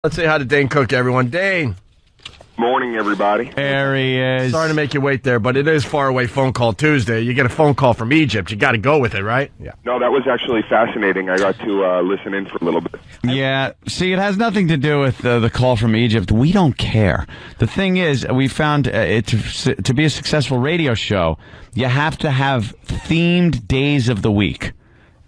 Let's say hi to Dane Cook, everyone. Dane. Morning, everybody. There he is. Sorry to make you wait there, but it is Faraway Phone Call Tuesday. You get a phone call from Egypt. You got to go with it, right? Yeah. No, that was actually fascinating. I got to listen in for a little bit. Yeah. See, it has nothing to do with the call from Egypt. We don't care. The thing is, we found it to be a successful radio show, you have to have themed days of the week.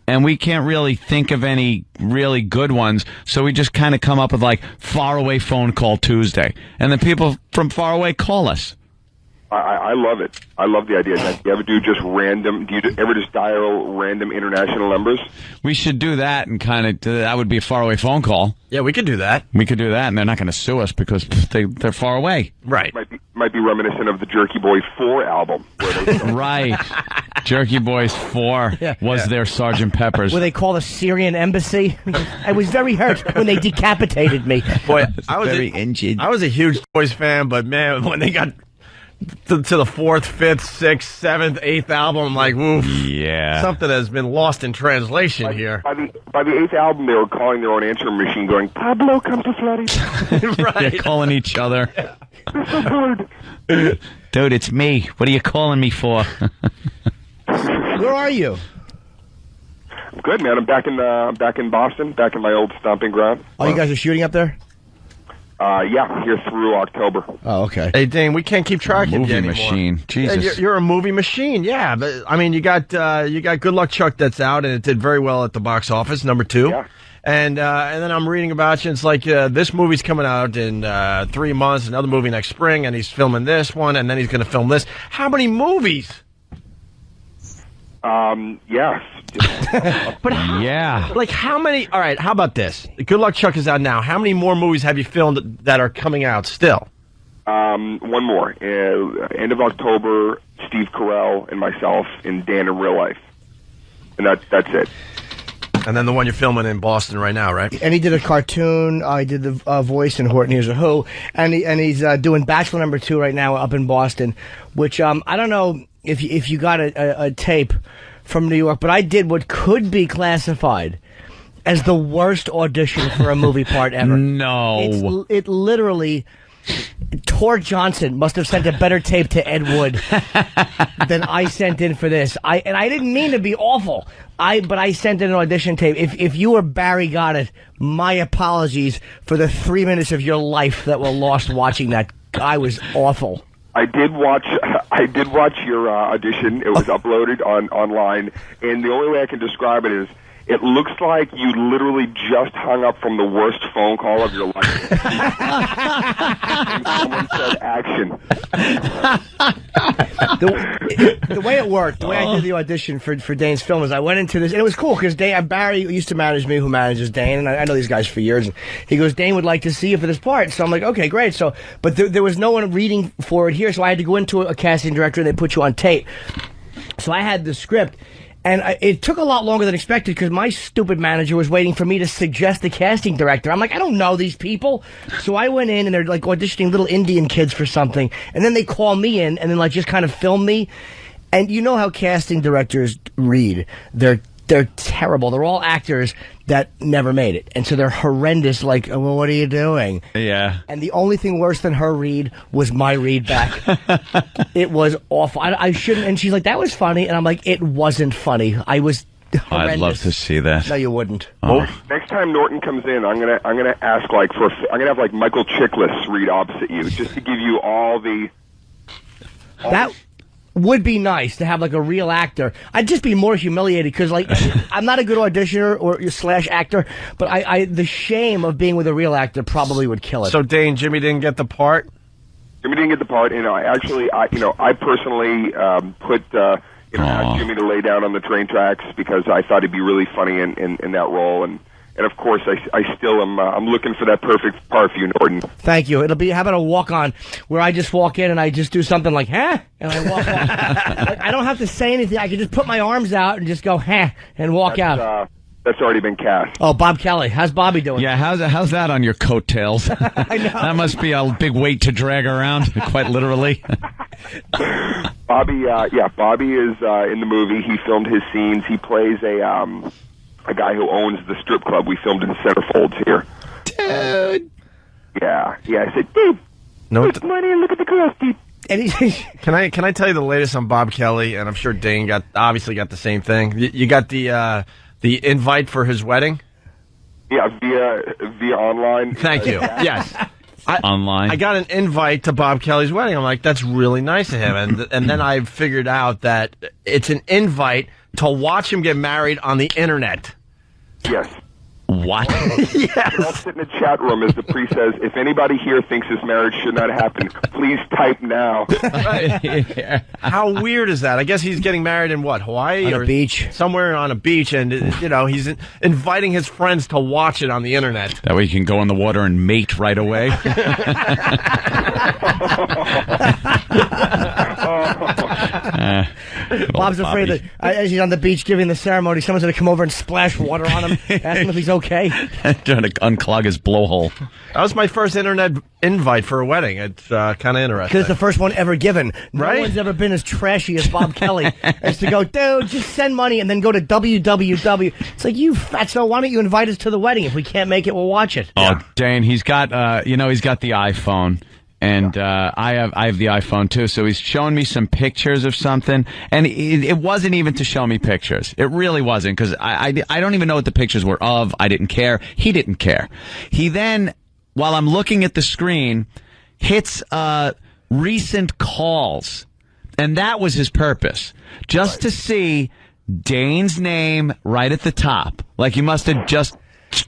And we can't really think of any really good ones, so we just kind of come up with, like, Faraway Phone Call Tuesday. And then people from far away call us. I love it. I love the idea. Do you ever do just random, ever just dial random international numbers? We should do that, and kind of, that would be a faraway phone call. Yeah, we could do that. We could do that, and they're not going to sue us because they're far away. Right. Might be reminiscent of the Jerky Boys 4 album. Where they right. Jerky Boys 4 was their Sgt. Pepper's. Where they call the Syrian embassy. I was very hurt when they decapitated me. Boy, I was a huge Boys fan, but man, when they got to the 4th, 5th, 6th, 7th, 8th album, I'm like, oof. Yeah. Something has been lost in translation here. By the 8th album, they were calling their own answering machine going, Pablo, come to Floody. Right. They're calling each other. They're so good. Dude, it's me. What are you calling me for? Where are you? Good, man. I'm back in Boston, back in my old stomping ground. Oh, you guys are shooting up there? Yeah, here through October. Oh, okay. Hey, Dane, we can't keep track of you Movie anymore. machine. Jesus. You're a movie machine, yeah. But I mean, you got Good Luck Chuck that's out, and it did very well at the box office, number 2. Yeah. And then I'm reading about you. And it's like this movie's coming out in 3 months, another movie next spring, and he's filming this one, and then he's going to film this. How many movies? Yes. But yeah. Like how many? All right, how about this? Good Luck Chuck is out now. How many more movies have you filmed that are coming out still? One more. End of October, Steve Carell and myself in Dan in Real Life. And that's it. And then the one you're filming in Boston right now, right? And he did a cartoon. I did the voice in Horton Hears a Who. And he's doing Bachelor number 2 right now up in Boston, which I don't know if you got a tape from New York, but I did what could be classified as the worst audition for a movie part ever. No. It literally... Tor Johnson must have sent a better tape to Ed Wood than I sent in for this. I didn't mean to be awful. But I sent in an audition tape. If you or Barry got it, my apologies for the 3 minutes of your life that were lost watching that. I was awful. I did watch your audition. It was uploaded online, and the only way I can describe it is it looks like you literally just hung up from the worst phone call of your life. And someone said action. The way it worked, the way I did the audition for Dane's film is I went into this, and it was cool because Barry used to manage me, who manages Dane, and I know these guys for years. And he goes, Dane would like to see you for this part. So I'm like, okay, great. So, but there was no one reading for it here, so I had to go into a casting director, and they put you on tape. So I had the script. And it took a lot longer than expected because my stupid manager was waiting for me to suggest the casting director. I'm like, I don't know these people. So I went in, and they're like auditioning little Indian kids for something. And then they call me in and then like just kind of film me. And you know how casting directors read. They're terrible. They're all actors that never made it. And so they're horrendous, like, oh, well, what are you doing? Yeah. And the only thing worse than her read was my read back. It was awful. I shouldn't. And she's like, that was funny. And I'm like, it wasn't funny. I was horrendous. I'd love to see that. No, you wouldn't. Well, next time Norton comes in, I'm gonna ask I'm gonna have like Michael Chiklis read opposite you, just to give you all the. That would be nice to have like a real actor. I'd just be more humiliated because like I'm not a good auditioner or / actor, but the shame of being with a real actor probably would kill it. So Dane, Jimmy didn't get the part? Jimmy didn't get the part, and I personally asked Jimmy to lay down on the train tracks because I thought he'd be really funny in that role, and of course I still am. I'm looking for that perfect part for you, Norton. Thank you. It'll be how about a walk on where I just walk in and I just do something like huh, and I walk out. Like, I don't have to say anything. I can just put my arms out and just go huh and walk out. That's already been cast. Oh, Bob Kelly. How's Bobby doing? Yeah, how's that on your coattails? I know. That must be a big weight to drag around, quite literally. Bobby is in the movie. He filmed his scenes. He plays a guy who owns the strip club we filmed in Centerfolds here. Dude. Yeah. I said, Dave, put money and look at the girls, Dave. And he's Can I tell you the latest on Bob Kelly? And I'm sure Dane obviously got the same thing. You got the invite for his wedding? Yeah, via online. Thank you. Yes. Online. I got an invite to Bob Kelly's wedding. I'm like, that's really nice of him. And then I figured out that it's an invite to watch him get married on the internet. Yes. What? Yes. I'll sit in the chat room as the priest says, if anybody here thinks this marriage should not happen, please type now. Yeah. How weird is that? I guess he's getting married in what, Hawaii? On a beach. Somewhere on a beach, and, he's inviting his friends to watch it on the internet. That way you can go in the water and mate right away. Bob's afraid that as he's on the beach giving the ceremony, someone's going to come over and splash water on him, ask him if he's okay. Trying to unclog his blowhole. That was my first internet invite for a wedding. It's kind of interesting. Because it's the first one ever given. Right? No one's ever been as trashy as Bob Kelly as to go, dude, just send money and then go to www. It's like, you fatso, why don't you invite us to the wedding? If we can't make it, we'll watch it. Oh, Dane, he's got, he's got the iPhone. And I have the iPhone too, so he's showing me some pictures of something, and it wasn't even to show me pictures. It really wasn't, because I don't even know what the pictures were of. I didn't care. He didn't care. He then, while I'm looking at the screen, hits recent calls, and that was his purpose, just to see Dane's name right at the top. Like he must have just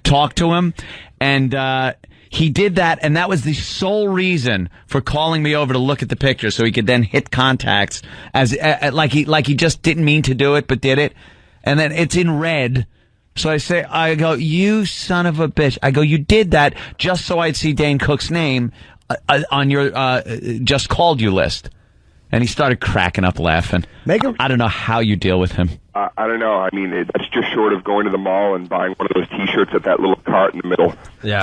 talked to him, and he did that, and that was the sole reason for calling me over to look at the picture, so he could then hit contacts as like he just didn't mean to do it, but did it, and then it's in red. So I go, you son of a bitch! I go, you did that just so I'd see Dane Cook's name on your just called you list, and he started cracking up laughing. I don't know how you deal with him. I don't know. I mean, that's just short of going to the mall and buying one of those T-shirts at that little cart in the middle. Yeah.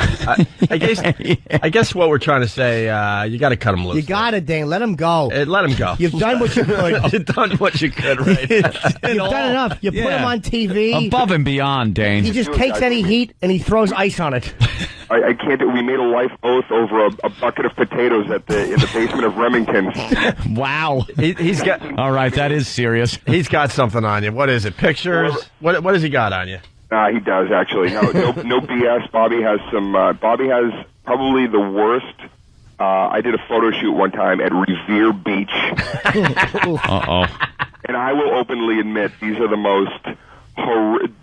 I guess what we're trying to say, you got to cut him loose. You got to, Dane. Let him go. Let him go. You've done what you could. You've done what you could, right? You've done enough. You put him on TV. Above and beyond, Dane. He just takes any heat and he throws ice on it. I can't do. We made a life oath over a bucket of potatoes in the basement of Remington's. Wow. He's got. All right, that is serious. He's got something on you. What is it? Pictures? What has he got on you? He does actually. No BS. Bobby has some. Bobby has probably the worst. I did a photo shoot one time at Revere Beach. Uh-oh. And I will openly admit these are the most.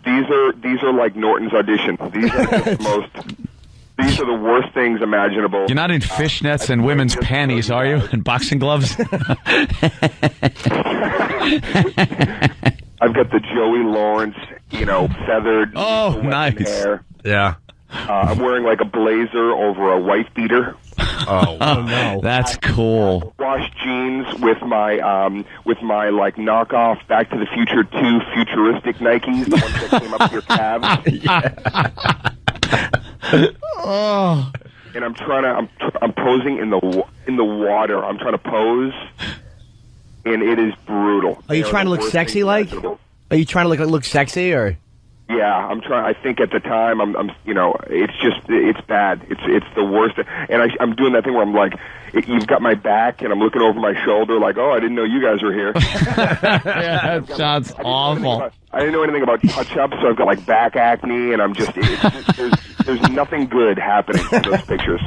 These are like Norton's audition. These are just the most. These are the worst things imaginable. You're not in fishnets and women's panties, are you? And boxing gloves? I've got the Joey Lawrence, feathered. Oh, nice. Hair. Yeah. I'm wearing like a blazer over a wife beater. Oh no, that's cool. Washed jeans with my like knockoff Back to the Future 2 futuristic Nikes, the ones that came up to your calves. Oh. And I'm posing in the water. I'm trying to pose, and it is brutal. Are you trying to look sexy? Like? Are you trying to look sexy or? Yeah, I'm trying. I think at the time, it's bad. It's the worst. And I'm doing that thing where I'm like, you've got my back, and I'm looking over my shoulder, like, oh, I didn't know you guys were here. Yeah, that sounds awful. I didn't know anything about touch-ups, so I've got like back acne, and I'm just there's nothing good happening in those pictures.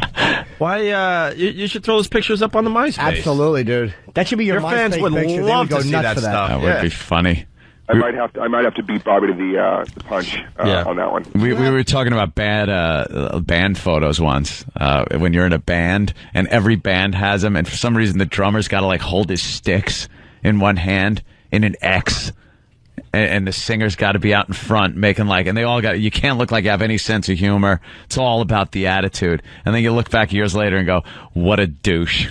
Why? You should throw those pictures up on the MySpace. Absolutely, dude. That should be your MySpace fans would picture. love They would to go see nuts that for stuff. That would be funny. I might have to beat Bobby to the punch on that one. We were talking about band photos once. When you're in a band and every band has them, and for some reason the drummer's got to like hold his sticks in one hand in an X, and the singer's got to be out in front making like, and they all got. You can't look like you have any sense of humor. It's all about the attitude. And then you look back years later and go, "What a douche."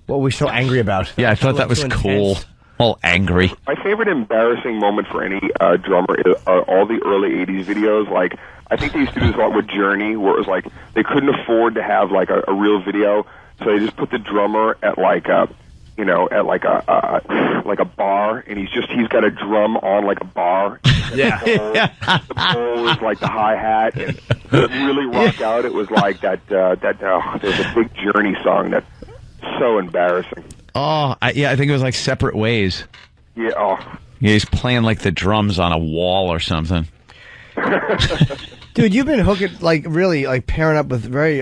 What were we so angry about? Yeah, I thought that was cool. All angry. My favorite embarrassing moment for any drummer is all the early 80s videos. Like, I think they used to do this a lot with Journey, where it was like they couldn't afford to have like a real video, so they just put the drummer at like at like a bar, and he's got a drum on like a bar. Yeah. The bowl is like the hi-hat, and to really rock out, it was like there's a big Journey song that's so embarrassing. Oh, I think it was like Separate Ways. Yeah, Yeah, he's playing like the drums on a wall or something. Dude, you've been hooking, like, really, like, pairing up with very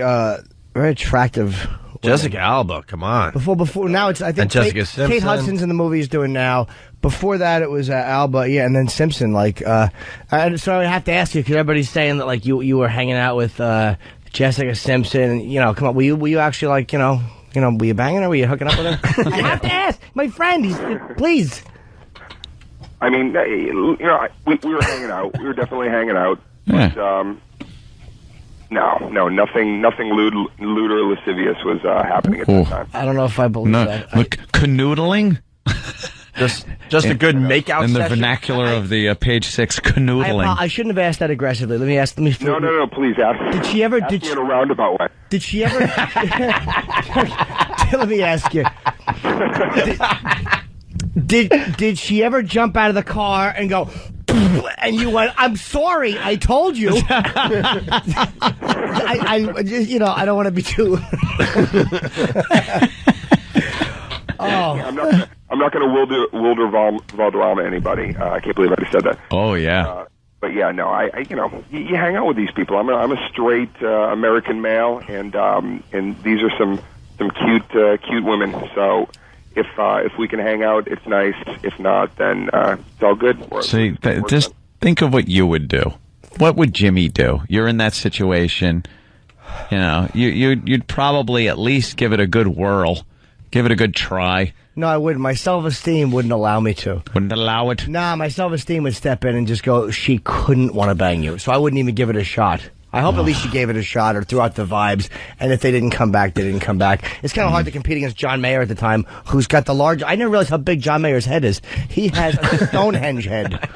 attractive Jessica Alba, come on. Before now it's, I think, and Jessica Simpson. Kate Hudson's in the movie he's doing now. Before that, it was Alba, yeah, and then Simpson. Like, and so I have to ask you, because everybody's saying that, like, you were hanging out with Jessica Simpson. Come on, were you actually, like, were you banging her? Were you hooking up with her? I have to ask, my friend. Please. I mean, we were hanging out. We were definitely hanging out. But, no, nothing lewd or lascivious was happening at that time. I don't know if I believe that. Canoodling? Just a good makeout in the session? vernacular of the page 6, canoodling. I shouldn't have asked that aggressively. Let me. No, please ask. Did she ever? Ask me in a roundabout way. Did she ever? Let me ask you. Did she ever jump out of the car and go? And you went, I'm sorry, I told you. I don't want to be too. I'm not going to Wilder Valderrama anybody. I can't believe I just said that. Oh yeah. But yeah, no, you hang out with these people. I'm a straight American male, and these are some cute women. So if we can hang out, it's nice. If not, then it's all good. See, just think of what you would do. What would Jimmy do? You're in that situation. You'd probably at least give it a good whirl, give it a good try. No, I wouldn't. My self-esteem wouldn't allow me to. Wouldn't allow it? Nah, my self-esteem would step in and just go, she couldn't want to bang you. So I wouldn't even give it a shot. I hope at least she gave it a shot or threw out the vibes. And if they didn't come back, they didn't come back. It's kind of hard to compete against John Mayer at the time, who's got the large... I never realized how big John Mayer's head is. He has a Stonehenge head.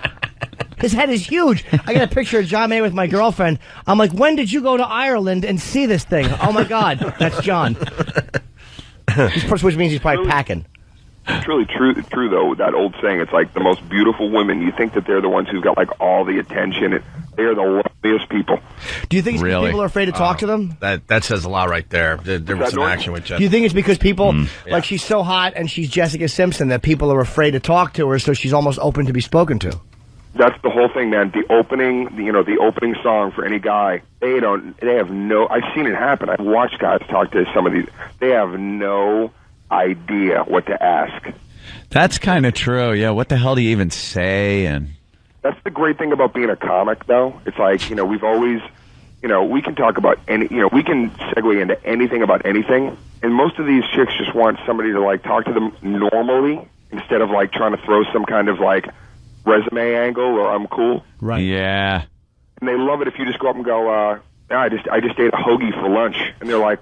His head is huge. I got a picture of John Mayer with my girlfriend. I'm like, when did you go to Ireland and see this thing? Oh, my God. That's John. Which means he's probably packing. It's really true, though, that old saying, it's like the most beautiful women, you think that they're the ones who've got, like, all the attention. They are the loveliest people. Do you think it's because people are afraid to talk to them? That says a lot right there. There was some action with Jessica. Do you think it's because people, like, she's so hot and she's Jessica Simpson that people are afraid to talk to her, so she's almost open to be spoken to? That's the whole thing, man. The opening song for any guy, they have no, I've seen it happen. I've watched guys talk to some of these. They have no idea what to ask. That's kind of true. Yeah, what the hell do you even say? And that's the great thing about being a comic, though. It's like, we've always, we can talk about we can segue into anything about anything, and most of these chicks just want somebody to, like, talk to them normally instead of, like, trying to throw some kind of, like, resume angle or I'm cool. Right. Yeah. And they love it if you just go up and go, I just ate a hoagie for lunch, and they're like,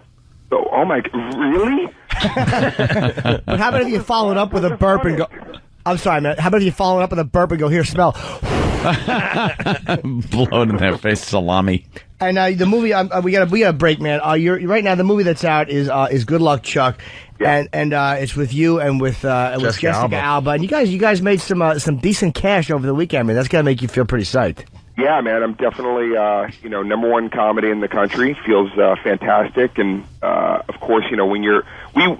oh my, really? But how about if you followed up with a burp and go, I'm sorry, man. How about if you followed up with a burp and go, here, smell. Blown in their face, salami. And the movie, we got a break, man. You're right now. The movie that's out is Good Luck, Chuck, and it's with you and with Jessica Alba. And you guys made some decent cash over the weekend. Man, that's gotta make you feel pretty psyched. Yeah, man, I'm definitely #1 comedy in the country. Feels fantastic, and of course, when we knew when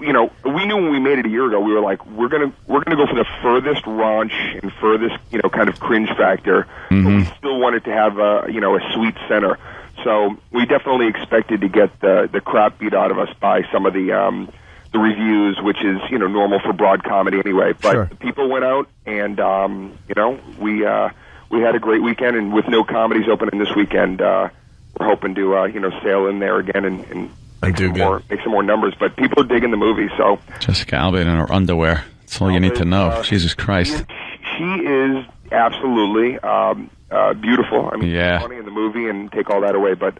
we made it a year ago, we were like, we're gonna go for the furthest raunch and furthest kind of cringe factor, but we still wanted to have a sweet center. So we definitely expected to get the crap beat out of us by some of the reviews, which is normal for broad comedy anyway. But the people went out, and we had a great weekend, and with no comedies opening this weekend, we're hoping to sail in there again and make some more numbers. But people are digging the movie. So Jessica Alba in her underwear. That's all you need to know. Jesus Christ. She is absolutely beautiful. I mean, she's funny in the movie, and take all that away, but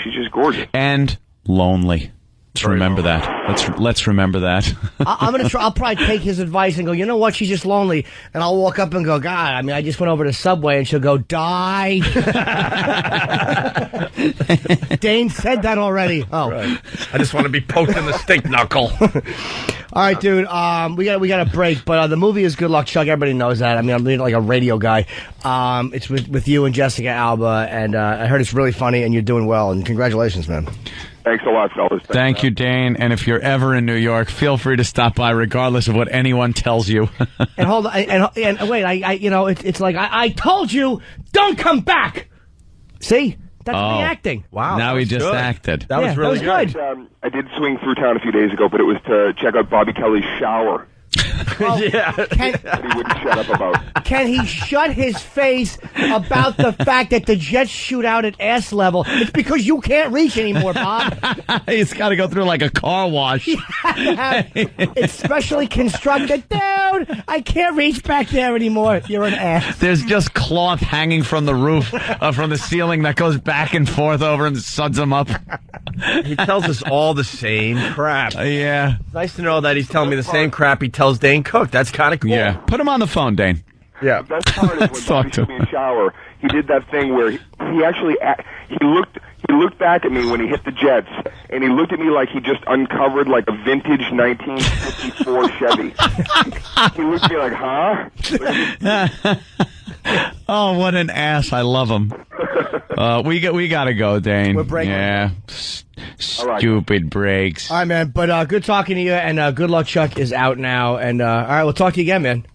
she's just gorgeous and lonely. Let's remember that. Let's remember that. I'm gonna try. I'll probably take his advice and go, you know what? She's just lonely. And I'll walk up and go, God, I mean, I just went over to Subway, and she'll go, die. Dane said that already. Oh, right. I just want to be poked in the stink knuckle. All right, dude. We got a break, but the movie is Good Luck Chuck. Everybody knows that. I mean, I'm like a radio guy. It's with you and Jessica Alba, and I heard it's really funny, and you're doing well. And congratulations, man. Thanks a lot, fellas. Thank you, Dane. And if you're ever in New York, feel free to stop by, regardless of what anyone tells you. And hold on, and wait, it's like I told you, don't come back. See, that's me acting. Wow. Now he just acted. That was really good. I did swing through town a few days ago, but it was to check out Bobby Kelly's shower. Yeah. That he wouldn't shut up about. Can he shut his face about the fact that the Jets shoot out at ass level? It's because you can't reach anymore, Bob. He's got to go through like a car wash. It's specially constructed. Dude, I can't reach back there anymore. You're an ass. There's just cloth hanging from the roof, from the ceiling that goes back and forth over and suds him up. He tells us all the same crap. Yeah. It's nice to know that he's telling me the same crap he tells Dane Cook. That's kind of cool. Yeah. Put him on the phone, Dane. Yeah. The best part is when Bobby took me in the shower, he did that thing where he actually he looked back at me when he hit the Jets, and he looked at me like he just uncovered like a vintage 1954 Chevy. He looked at me like, huh? Oh, what an ass! I love him. We gotta go, Dane. We're breaking. Yeah. Stupid breaks. All right, man. But good talking to you, and Good Luck Chuck is out now. And all right, we'll talk to you again, man.